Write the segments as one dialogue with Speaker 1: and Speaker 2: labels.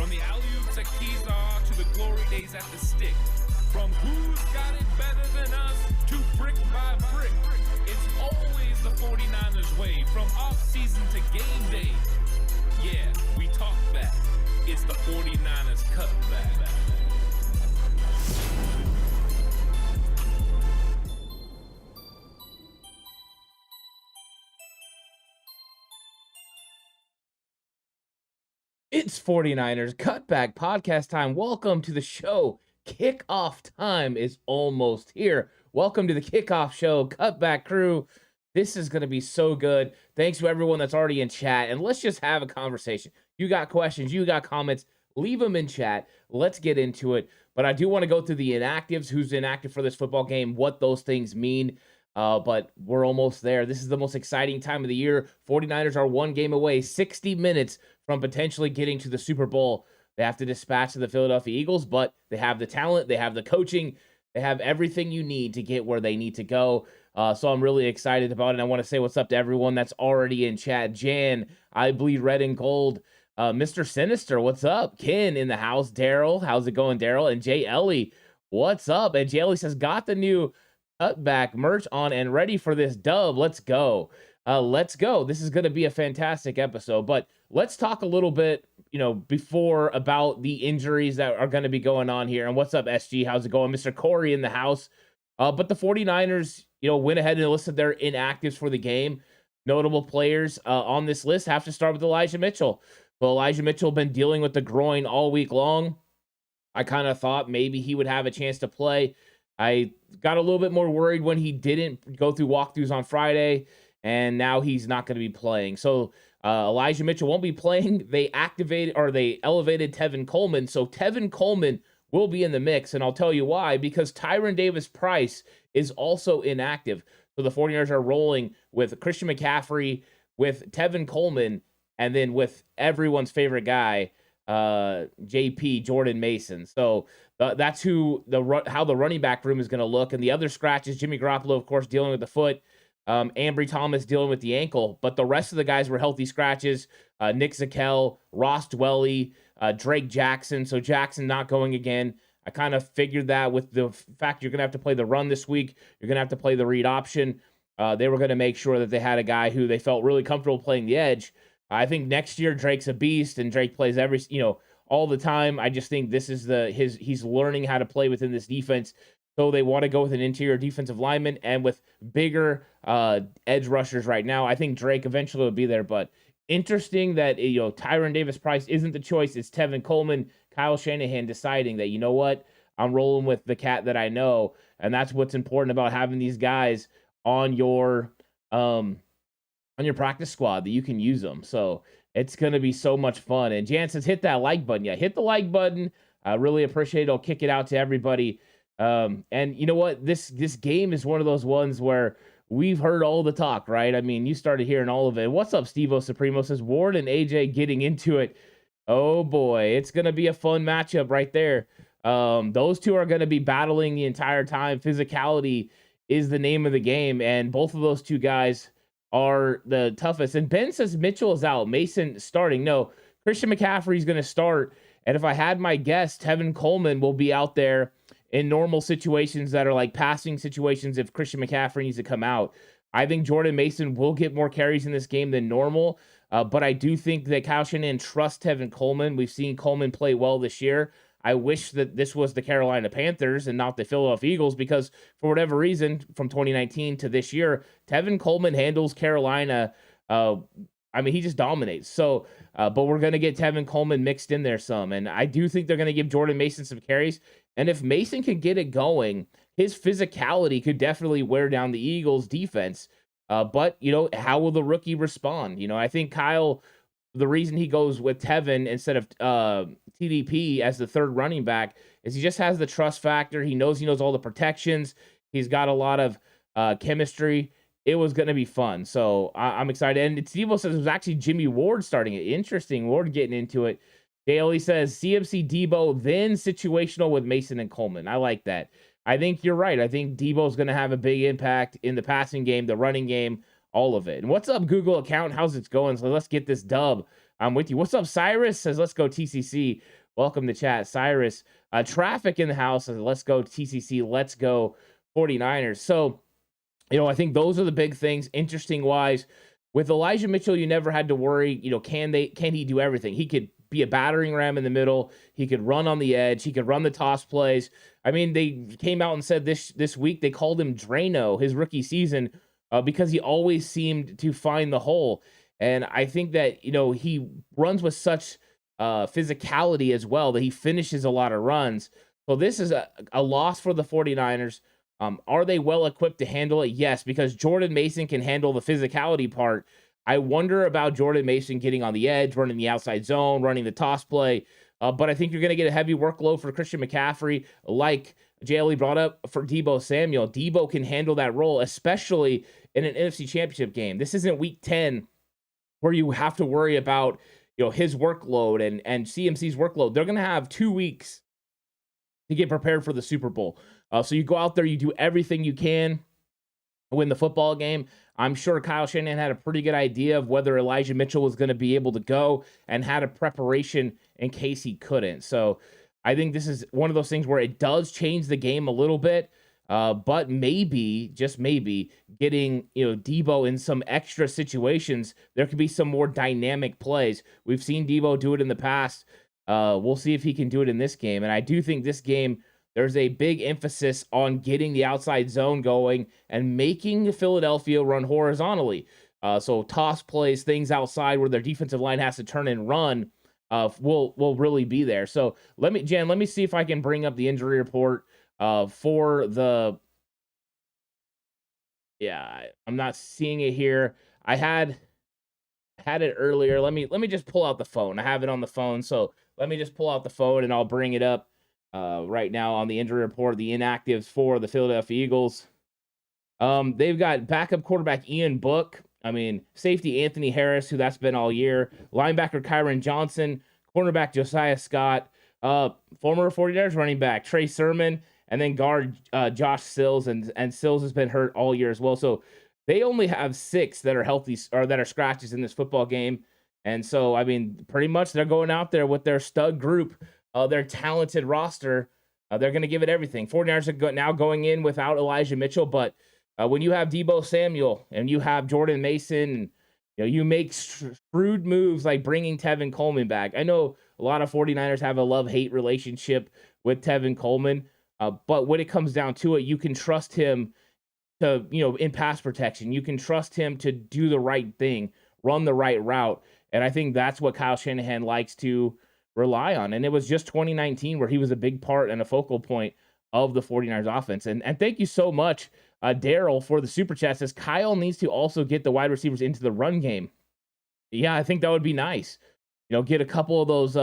Speaker 1: From the alley-oops at Kezar to the glory days at the stick. From who's got it better than us to brick by brick. It's always the 49ers way. From off-season to game day. Yeah, we talk back. It's the 49ers cutback.
Speaker 2: It's 49ers Cutback Podcast time. Welcome to the show. Kickoff time is almost here. Welcome to the Kickoff show, Cutback crew. This is going to be so good. Thanks to everyone that's already in chat. And let's just have a conversation. You got questions, you got comments, leave them in chat. Let's get into it. But I do want to go through the inactives, who's inactive for this football game, what those things mean. But we're almost there. This is the most exciting time of the year. 49ers are one game away, 60 minutes from potentially getting to the Super Bowl. They have to dispatch the Philadelphia Eagles, but they have the talent, they have the coaching, they have everything you need to get where they need to go. So I'm really excited about it. And I want to say what's up to everyone that's already in chat. Jan, I bleed red and gold. Mr. Sinister, what's up? Ken in the house. Daryl, how's it going, Daryl? And Jay Ellie, what's up? And Jay Ellie says, got the new Cutback merch on and ready for this dub. Let's go. Let's go. This is going to be a fantastic episode, but let's talk a little bit, before about the injuries that are going to be going on here. And what's up, SG? How's it going? Mr. Corey in the house. But the 49ers, went ahead and listed their inactives for the game. Notable players on this list have to start with Elijah Mitchell. Well, Elijah Mitchell been dealing with the groin all week long. I kind of thought maybe he would have a chance to play. I got a little bit more worried when he didn't go through walkthroughs on Friday, and now he's not going to be playing. So Elijah Mitchell won't be playing. They elevated Tevin Coleman. So Tevin Coleman will be in the mix, and I'll tell you why. Because Tyron Davis-Price is also inactive. So the 49ers are rolling with Christian McCaffrey, with Tevin Coleman, and then with everyone's favorite guy, JP, Jordan Mason. So that's how the running back room is going to look. And the other scratch is Jimmy Garoppolo, of course, dealing with the foot. Ambry Thomas dealing with the ankle. But the rest of the guys were healthy scratches. Nick Zakelj, Ross Dwelley, Drake Jackson. So Jackson not going again. I kind of figured that with the fact you're going to have to play the run this week. You're going to have to play the read option. They were going to make sure that they had a guy who they felt really comfortable playing the edge. I think next year Drake's a beast and Drake plays all the time. I just think this is he's learning how to play within this defense. So they want to go with an interior defensive lineman and with bigger edge rushers right now. I think Drake eventually will be there, but interesting that Tyron Davis-Price isn't the choice. It's Tevin Coleman, Kyle Shanahan deciding that, I'm rolling with the cat that I know, and that's what's important about having these guys on your practice squad, that you can use them. So it's going to be so much fun. And Jan says, hit that like button. Yeah, hit the like button. I really appreciate it. I'll kick it out to everybody. And you know what? This game is one of those ones where we've heard all the talk, right? I mean, you started hearing all of it. What's up, Steve-O Supremo? Says Ward and AJ getting into it. Oh boy, it's going to be a fun matchup right there. Those two are going to be battling the entire time. Physicality is the name of the game. And both of those two guys are the toughest. And Ben says Mitchell is out. Mason starting. No, Christian McCaffrey is going to start. And if I had my guess, Tevin Coleman will be out there in normal situations that are like passing situations if Christian McCaffrey needs to come out. I think Jordan Mason will get more carries in this game than normal. But I do think that Kyle Shanahan trusts Tevin Coleman. We've seen Coleman play well this year. I wish that this was the Carolina Panthers and not the Philadelphia Eagles, because for whatever reason, from 2019 to this year, Tevin Coleman handles Carolina. He just dominates. So, but we're going to get Tevin Coleman mixed in there some. And I do think they're going to give Jordan Mason some carries. And if Mason can get it going, his physicality could definitely wear down the Eagles defense. But how will the rookie respond? I think Kyle, the reason he goes with Tevin instead of TDP as the third running back is he just has the trust factor. He knows all the protections. He's got a lot of chemistry. It was going to be fun. So I'm excited. And Steve-O says it was actually Jimmy Ward starting it. Interesting. Ward getting into it. Daly says CMC Debo, then situational with Mason and Coleman. I like that. I think you're right. I think Debo's going to have a big impact in the passing game, the running game, all of it. And what's up, Google account? How's it going? So let's get this dub. I'm with you. What's up, Cyrus? Says, let's go TCC. Welcome to chat, Cyrus. Traffic in the house says, let's go TCC. Let's go 49ers. So, I think those are the big things. Interesting wise, with Elijah Mitchell, you never had to worry, can he do everything? He could be a battering ram in the middle. He could run on the edge. He could run the toss plays. I mean, they came out and said this week, they called him Drano his rookie season because he always seemed to find the hole. And I think that, he runs with such physicality as well that he finishes a lot of runs. So this is a loss for the 49ers. Are they well equipped to handle it? Yes, because Jordan Mason can handle the physicality part. I wonder about Jordan Mason getting on the edge, running the outside zone, running the toss play. But I think you're going to get a heavy workload for Christian McCaffrey, like JLE brought up for Deebo Samuel. Deebo can handle that role, especially in an NFC Championship game. This isn't week 10 where you have to worry about his workload and CMC's workload. They're going to have 2 weeks to get prepared for the Super Bowl. So you go out there, you do everything you can to win the football game. I'm sure Kyle Shanahan had a pretty good idea of whether Elijah Mitchell was going to be able to go and had a preparation in case he couldn't. So I think this is one of those things where it does change the game a little bit, but maybe, just maybe, getting Deebo in some extra situations, there could be some more dynamic plays. We've seen Deebo do it in the past. We'll see if he can do it in this game. And I do think this game, there's a big emphasis on getting the outside zone going and making Philadelphia run horizontally. So toss plays, things outside where their defensive line has to turn and run, will really be there. So let me see if I can bring up the injury report for the. Yeah, I'm not seeing it here. I had it earlier. Let me just pull out the phone. I have it on the phone, so let me just pull out the phone and I'll bring it up. Right now on the injury report, the inactives for the Philadelphia Eagles. They've got backup quarterback Ian Book. Safety Anthony Harris, who that's been all year. Linebacker Kyron Johnson. Cornerback Josiah Scott. Former 49ers running back Trey Sermon. And then guard Josh Sills. And Sills has been hurt all year as well. So they only have 6 that are healthy or that are scratches in this football game. And so, pretty much they're going out there with their stud group. Their talented roster, they're going to give it everything. 49ers are now going in without Elijah Mitchell, but when you have Deebo Samuel and you have Jordan Mason, you make shrewd moves like bringing Tevin Coleman back. I know a lot of 49ers have a love-hate relationship with Tevin Coleman, but when it comes down to it, you can trust him to, in pass protection. You can trust him to do the right thing, run the right route, and I think that's what Kyle Shanahan likes to rely on. And it was just 2019 where he was a big part and a focal point of the 49ers offense. And thank you so much, Daryl, for the super chat. Says Kyle needs to also get the wide receivers into the run game. Yeah, I think that would be nice. Get a couple of those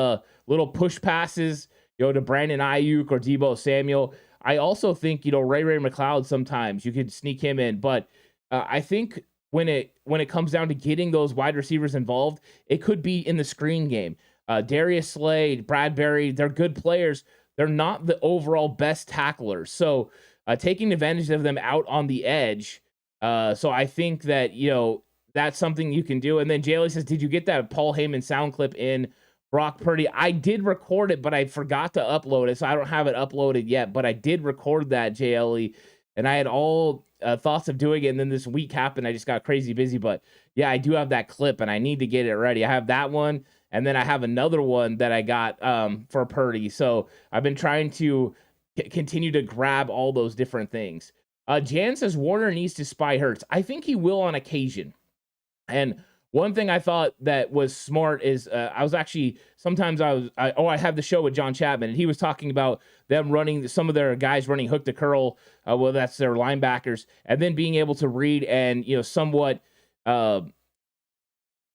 Speaker 2: little push passes, to Brandon Ayuk or Deebo Samuel. I also think, Ray McLeod, sometimes you could sneak him in, but I think when it comes down to getting those wide receivers involved, it could be in the screen game. Darius Slade, Bradbury, they're good players. They're not the overall best tacklers. So taking advantage of them out on the edge. So I think that, that's something you can do. And then Jaylee says, did you get that Paul Heyman sound clip in Brock Purdy? I did record it, but I forgot to upload it. So I don't have it uploaded yet, but I did record that, JLE. And I had all thoughts of doing it. And then this week happened. I just got crazy busy. But yeah, I do have that clip and I need to get it ready. I have that one. And then I have another one that I got for Purdy. So I've been trying to continue to grab all those different things. Jan says Warner needs to spy Hurts. I think he will on occasion. And one thing I thought that was smart is I have the show with John Chapman, and he was talking about them running, some of their guys running hook to curl, well, that's their linebackers, and then being able to read and, somewhat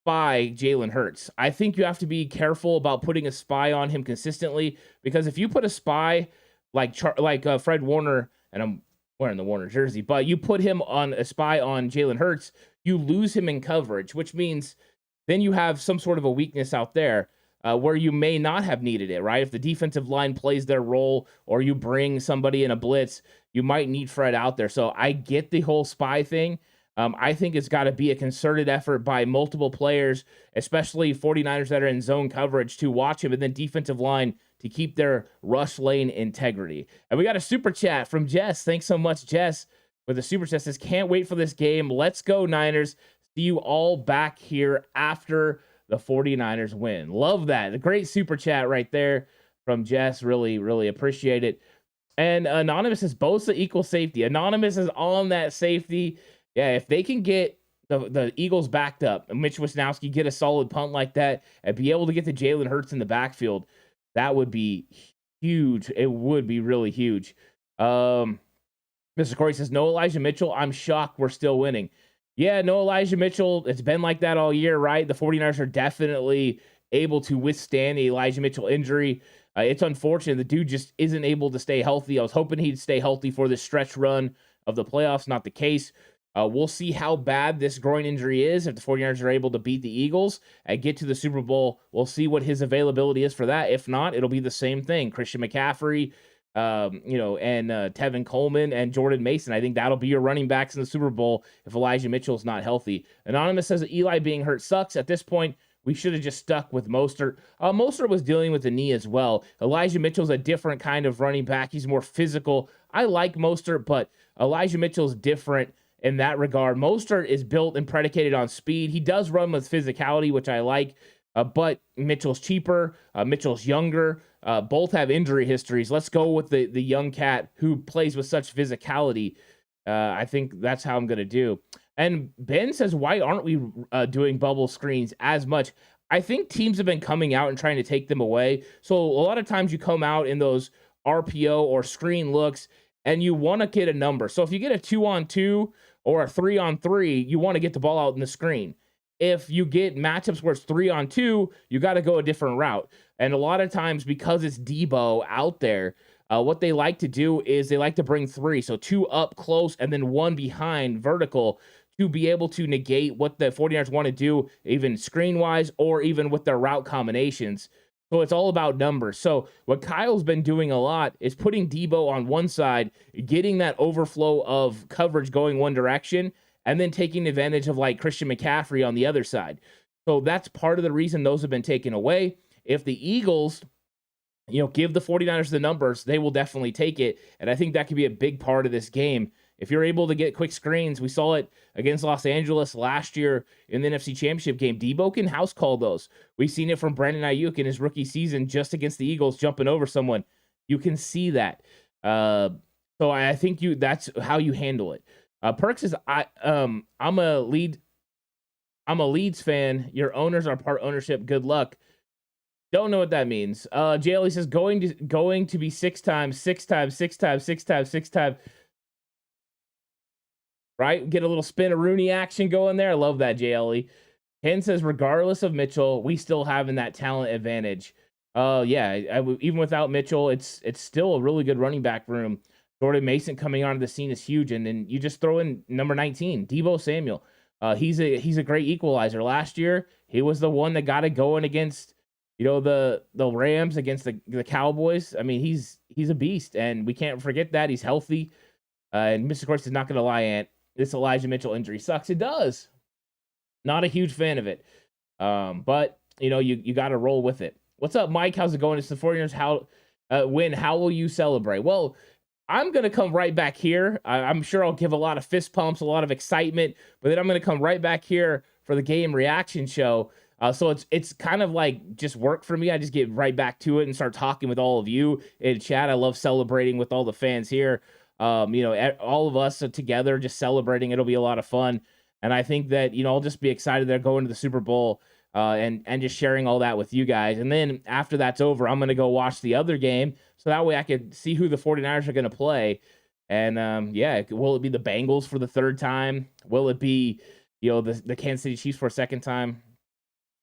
Speaker 2: spy Jalen Hurts. I think you have to be careful about putting a spy on him consistently, because if you put a spy like Fred Warner, and I'm wearing the Warner jersey, but you put him on a spy on Jalen Hurts, you lose him in coverage, which means then you have some sort of a weakness out there where you may not have needed it, right? If the defensive line plays their role or you bring somebody in a blitz, you might need Fred out there. So I get the whole spy thing. I think it's got to be a concerted effort by multiple players, especially 49ers that are in zone coverage, to watch him, and then defensive line to keep their rush lane integrity. And we got a super chat from Jess. Thanks so much, Jess, with a super chat. Says, can't wait for this game. Let's go, Niners. See you all back here after the 49ers win. Love that. A great super chat right there from Jess. Really, really appreciate it. And Anonymous says Bosa equals safety. Anonymous is on that safety. Yeah, if they can get the Eagles backed up, and Mitch Wisnowski get a solid punt like that, and be able to get to Jalen Hurts in the backfield, that would be huge. It would be really huge. Mr. Corey says, no Elijah Mitchell. I'm shocked we're still winning. Yeah, no Elijah Mitchell. It's been like that all year, right? The 49ers are definitely able to withstand the Elijah Mitchell injury. It's unfortunate. The dude just isn't able to stay healthy. I was hoping he'd stay healthy for this stretch run of the playoffs. Not the case. We'll see how bad this groin injury is if the 49ers are able to beat the Eagles and get to the Super Bowl. We'll see what his availability is for that. If not, it'll be the same thing. Christian McCaffrey, and Tevin Coleman and Jordan Mason. I think that'll be your running backs in the Super Bowl if Elijah Mitchell's not healthy. Anonymous says that Eli being hurt sucks. At this point, we should have just stuck with Mostert. Mostert was dealing with the knee as well. Elijah Mitchell's a different kind of running back. He's more physical. I like Mostert, but Elijah Mitchell's different in that regard. Mostert is built and predicated on speed. He does run with physicality, which I like, but Mitchell's cheaper. Mitchell's younger. Both have injury histories. Let's go with the young cat who plays with such physicality. I think that's how I'm going to do. And Ben says, why aren't we doing bubble screens as much? I think teams have been coming out and trying to take them away. So a lot of times you come out in those RPO or screen looks and you want to get a number. So if you get a 2-on-2 or a 3-on-3, you want to get the ball out in the screen. If you get matchups where it's 3-on-2, you got to go a different route. And a lot of times, because it's Debo out there, what they like to do is they like to bring 3. So 2 up close and then 1 behind vertical to be able to negate what the 49ers want to do, even screen-wise or even with their route combinations. So it's all about numbers. So what Kyle's been doing a lot is putting Debo on one side, getting that overflow of coverage going one direction, and then taking advantage of like Christian McCaffrey on the other side. So that's part of the reason those have been taken away. If the Eagles, give the 49ers the numbers, they will definitely take it. And I think that could be a big part of this game. If you're able to get quick screens, we saw it against Los Angeles last year in the NFC Championship game. Debo can house call those. We've seen it from Brandon Ayuk in his rookie season just against the Eagles, jumping over someone. You can see that. So I think that's how you handle it. Perks says, I'm a Leeds fan. Your owners are part ownership. Good luck. Don't know what that means. JLE says going to be 6 times. Right? Get a little spin of Rooney action going there. I love that, JLE. Ken says, regardless of Mitchell, we still having that talent advantage. Even without Mitchell, it's still a really good running back room. Jordan Mason coming onto the scene is huge. And then you just throw in number 19, Debo Samuel. He's a great equalizer. Last year, he was the one that got it going against, the Rams, against the Cowboys. I mean, he's a beast, and we can't forget that. He's healthy. And Mr. Course is not going to lie, Ant. This Elijah Mitchell injury sucks. It does. Not a huge fan of it. But, you got to roll with it. What's up, Mike? How's it going? It's the 49ers win. How will you celebrate? Well, I'm going to come right back here. I'm sure I'll give a lot of fist pumps, a lot of excitement, but then I'm going to come right back here for the game reaction show. So it's kind of like just work for me. I just get right back to it and start talking with all of you in chat. I love celebrating with all the fans here. All of us are together just celebrating. It'll be a lot of fun. And I think that, I'll just be excited they're going to the Super Bowl and just sharing all that with you guys. And then after that's over, I'm going to go watch the other game. So that way I can see who the 49ers are going to play. And will it be the Bengals for the 3rd time? Will it be, the Kansas City Chiefs for a 2nd time?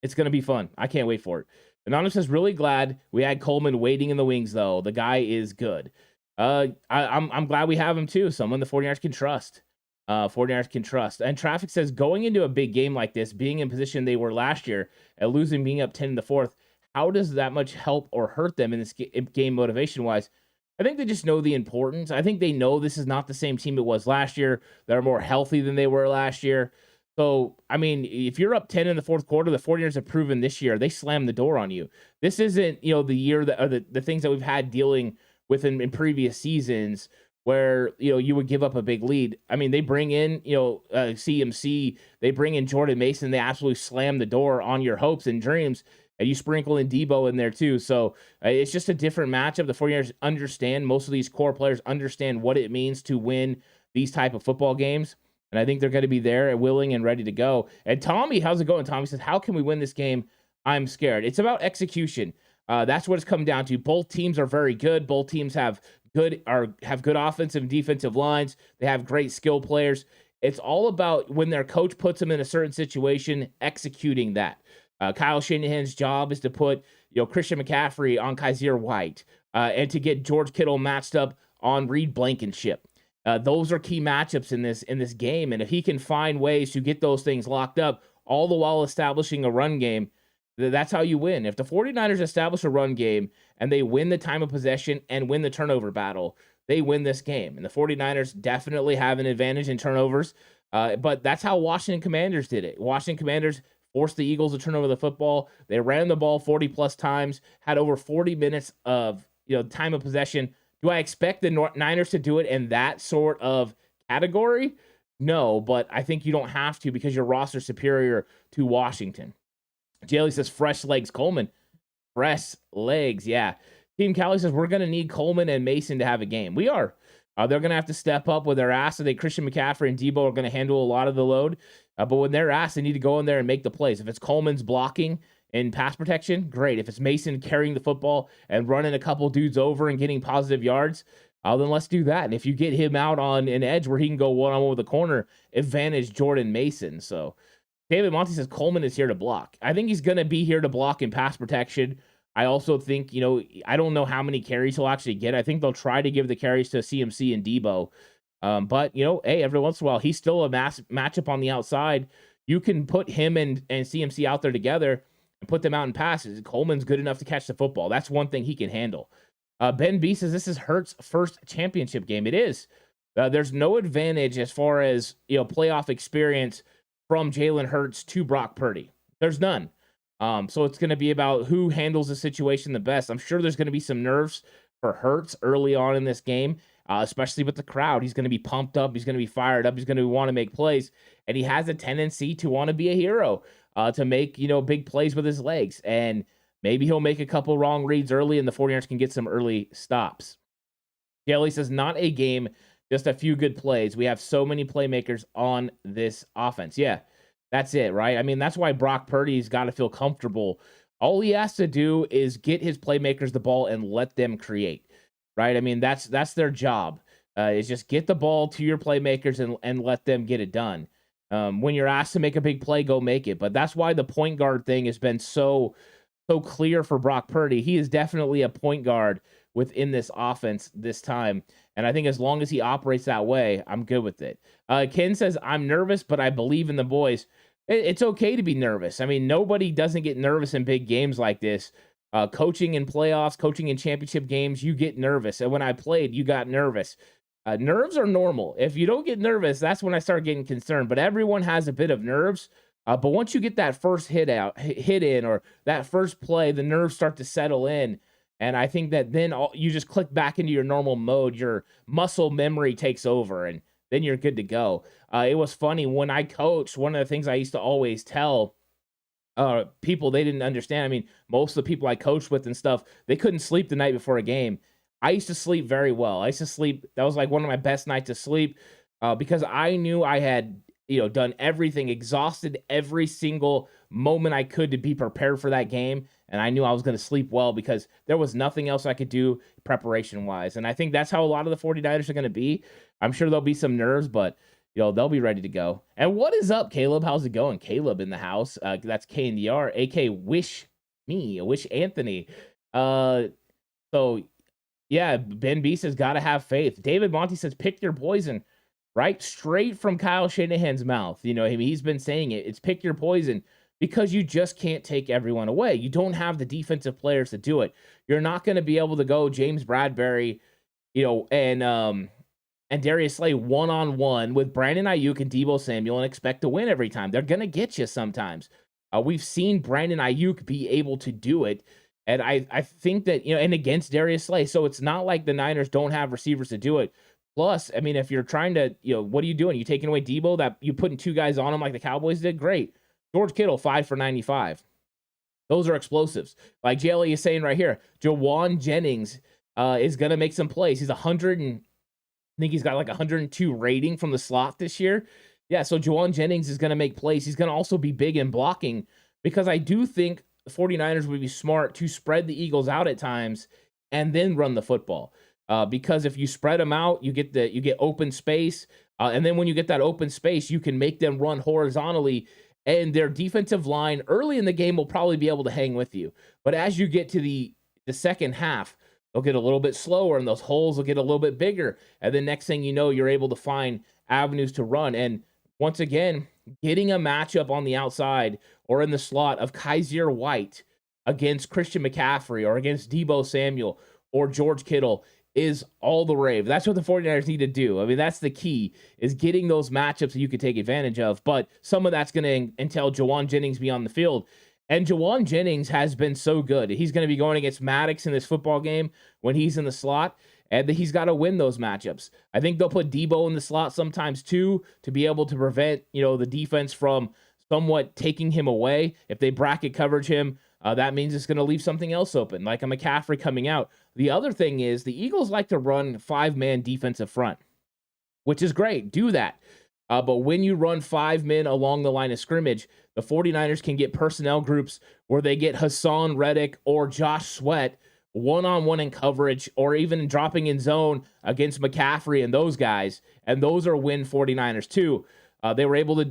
Speaker 2: It's going to be fun. I can't wait for it. Anonymous says, really glad we had Coleman waiting in the wings, though. The guy is good. I'm glad we have him, too. Someone the 49ers can trust. 49ers can trust. And Traffic says, going into a big game like this, being in position they were last year, and losing being up 10 in the 4th, how does that much help or hurt them in this game motivation-wise? I think they just know the importance. I think they know this is not the same team it was last year. They're more healthy than they were last year. So, I mean, if you're up 10 in the fourth quarter, the 49ers have proven this year they slammed the door on you. This isn't, the year that, or the things that we've had dealing with in previous seasons where, you would give up a big lead. I mean, they bring in, CMC, they bring in Jordan Mason, they absolutely slam the door on your hopes and dreams. And you sprinkle in Debo in there too. So it's just a different matchup. The 49ers understand, most of these core players understand what it means to win these type of football games. And I think they're going to be there and willing and ready to go. And Tommy, how's it going? Tommy says, how can we win this game? I'm scared. It's about execution. That's what it's come down to. Both teams are very good. Both teams have good offensive and defensive lines. They have great skill players. It's all about when their coach puts them in a certain situation, executing that. Kyle Shanahan's job is to put, Christian McCaffrey on Kaiser White and to get George Kittle matched up on Reed Blankenship. Those are key matchups in this game. And if he can find ways to get those things locked up, all the while establishing a run game, that's how you win. If the 49ers establish a run game and they win the time of possession and win the turnover battle, they win this game. And the 49ers definitely have an advantage in turnovers. But that's how Washington Commanders did it. Washington Commanders forced the Eagles to turn over the football. They ran the ball 40 plus times, had over 40 minutes of time of possession. Do I expect the Niners to do it in that sort of category? No, but I think you don't have to because your roster is superior to Washington. Jaley says, fresh legs, Coleman. Fresh legs, yeah. Team Cali says, we're going to need Coleman and Mason to have a game. We are. They're going to have to step up with their ass. So Christian McCaffrey and Debo are going to handle a lot of the load. But when they're asked, they need to go in there and make the plays. If it's Coleman's blocking and pass protection, great. If it's Mason carrying the football and running a couple dudes over and getting positive yards, then let's do that. And if you get him out on an edge where he can go one-on-one with the corner, advantage Jordan Mason. So David Monty says Coleman is here to block. I think he's going to be here to block in pass protection. I also think, I don't know how many carries he'll actually get. I think they'll try to give the carries to CMC and Debo. But, hey, every once in a while, he's still a matchup on the outside. You can put him and CMC out there together and put them out in passes. Coleman's good enough to catch the football. That's one thing he can handle. Ben B says this is Hurts' first championship game. It is. There's no advantage as far as, playoff experience from Jalen Hurts to Brock Purdy. There's none. So it's going to be about who handles the situation the best. I'm sure there's going to be some nerves for Hurts early on in this game, especially with the crowd. He's going to be pumped up. He's going to be fired up. He's going to want to make plays. And he has a tendency to want to be a hero, to make, big plays with his legs. And maybe he'll make a couple wrong reads early and the 49ers can get some early stops. Kelly says, not a game, just a few good plays. We have so many playmakers on this offense. Yeah. That's it, right? I mean, that's why Brock Purdy's got to feel comfortable. All he has to do is get his playmakers the ball and let them create, right? I mean, that's their job, is just get the ball to your playmakers and let them get it done. When you're asked to make a big play, go make it. But that's why the point guard thing has been so clear for Brock Purdy. He is definitely a point guard within this offense this time. And I think as long as he operates that way, I'm good with it. Ken says, I'm nervous, but I believe in the boys. It's okay to be nervous. I mean, nobody doesn't get nervous in big games like this. Coaching in playoffs, coaching in championship games, you get nervous. And when I played, you got nervous. Nerves are normal. If you don't get nervous, that's when I start getting concerned. But everyone has a bit of nerves. But once you get that first hit in, or that first play, the nerves start to settle in. And I think that then you just click back into your normal mode. Your muscle memory takes over, and then you're good to go. It was funny when I coached. One of the things I used to always tell people, they didn't understand. I mean, most of the people I coached with and stuff, they couldn't sleep the night before a game. I used to sleep very well. I used to sleep. That was like one of my best nights to sleep because I knew I had done everything, exhausted every single moment I could to be prepared for that game. And I knew I was going to sleep well because there was nothing else I could do preparation-wise. And I think that's how a lot of the 49ers are going to be. I'm sure there'll be some nerves, but they'll be ready to go. And what is up, Caleb? How's it going? Caleb in the house. That's KNDR, a.k.a. Wish Anthony. So, yeah, Ben B says, got to have faith. David Monty says, pick your poison, right? Straight from Kyle Shanahan's mouth. He's been saying it. It's pick your poison. Because you just can't take everyone away. You don't have the defensive players to do it. You're not going to be able to go James Bradbury, and Darius Slay one-on-one with Brandon Ayuk and Deebo Samuel and expect to win every time. They're going to get you sometimes. We've seen Brandon Ayuk be able to do it. And I think that, and against Darius Slay. So it's not like the Niners don't have receivers to do it. Plus, I mean, if you're trying to, what are you doing? You taking away Deebo, that you putting two guys on him like the Cowboys did? Great. George Kittle, 5 for 95. Those are explosives. Like JLE is saying right here, Jawan Jennings is going to make some plays. He's 100 and I think he's got like 102 rating from the slot this year. Yeah, so Jawan Jennings is going to make plays. He's going to also be big in blocking because I do think the 49ers would be smart to spread the Eagles out at times and then run the football. Because if you spread them out, you get open space. And then when you get that open space, you can make them run horizontally. And their defensive line early in the game will probably be able to hang with you. But as you get to the second half, they'll get a little bit slower and those holes will get a little bit bigger. And then next thing you know, you're able to find avenues to run. And once again, getting a matchup on the outside or in the slot of Kaiser White against Christian McCaffrey or against Deebo Samuel or George Kittle is all the rave. That's what the 49ers need to do. I mean, that's the key, is getting those matchups that you could take advantage of. But some of that's going to entail Jawan Jennings be on the field. And Jawan Jennings has been so good. He's going to be going against Maddox in this football game when he's in the slot, and he's got to win those matchups. I think they'll put Deebo in the slot sometimes too to be able to prevent, the defense from somewhat taking him away. If they bracket coverage him, that means it's going to leave something else open, like a McCaffrey coming out. The other thing is the Eagles like to run 5-man defensive front, which is great. Do that. But when you run 5 men along the line of scrimmage, the 49ers can get personnel groups where they get Hassan Reddick or Josh Sweat one-on-one in coverage or even dropping in zone against McCaffrey and those guys. And those are win 49ers too.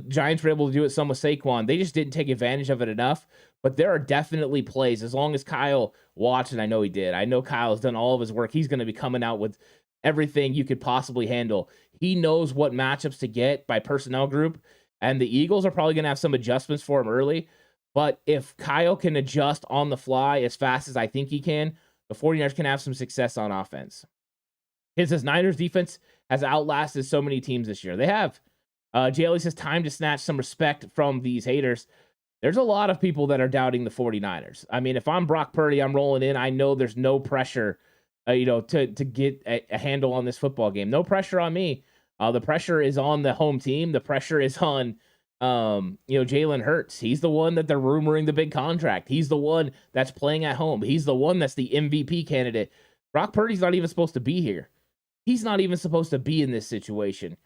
Speaker 2: Giants were able to do it some with Saquon. They just didn't take advantage of it enough. But there are definitely plays, as long as Kyle watched, and I know he did. I know Kyle's done all of his work. He's going to be coming out with everything you could possibly handle. He knows what matchups to get by personnel group, and the Eagles are probably going to have some adjustments for him early. But if Kyle can adjust on the fly as fast as I think he can, the 49ers can have some success on offense. His Niners defense has outlasted so many teams this year. They have. JLE says, time to snatch some respect from these haters. There's a lot of people that are doubting the 49ers. I mean, if I'm Brock Purdy, I'm rolling in. I know there's no pressure, to get a handle on this football game. No pressure on me. The pressure is on the home team. The pressure is on, Jalen Hurts. He's the one that they're rumoring the big contract. He's the one that's playing at home. He's the one that's the MVP candidate. Brock Purdy's not even supposed to be here. He's not even supposed to be in this situation.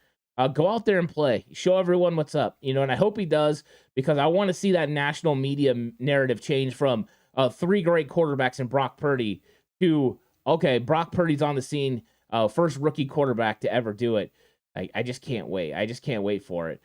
Speaker 2: Go out there and play. Show everyone what's up, and I hope he does, because I want to see that national media narrative change from 3 great quarterbacks in Brock Purdy to, okay, Brock Purdy's on the scene, first rookie quarterback to ever do it. I just can't wait. I just can't wait for it.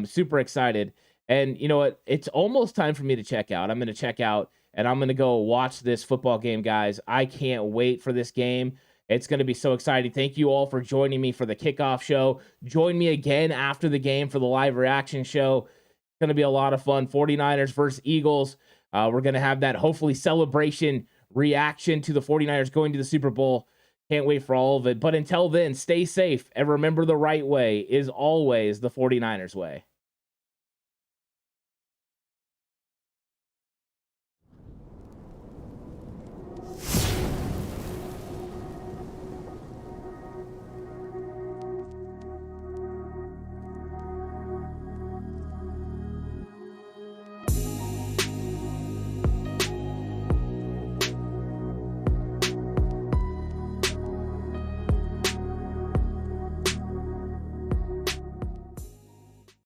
Speaker 2: Super excited. And you know what? It's almost time for me to check out. I'm going to check out, and I'm going to go watch this football game, guys. I can't wait for this game. It's going to be so exciting. Thank you all for joining me for the kickoff show. Join me again after the game for the live reaction show. It's going to be a lot of fun. 49ers versus Eagles. We're going to have that, hopefully, celebration reaction to the 49ers going to the Super Bowl. Can't wait for all of it. But until then, stay safe and remember, the right way is always the 49ers way.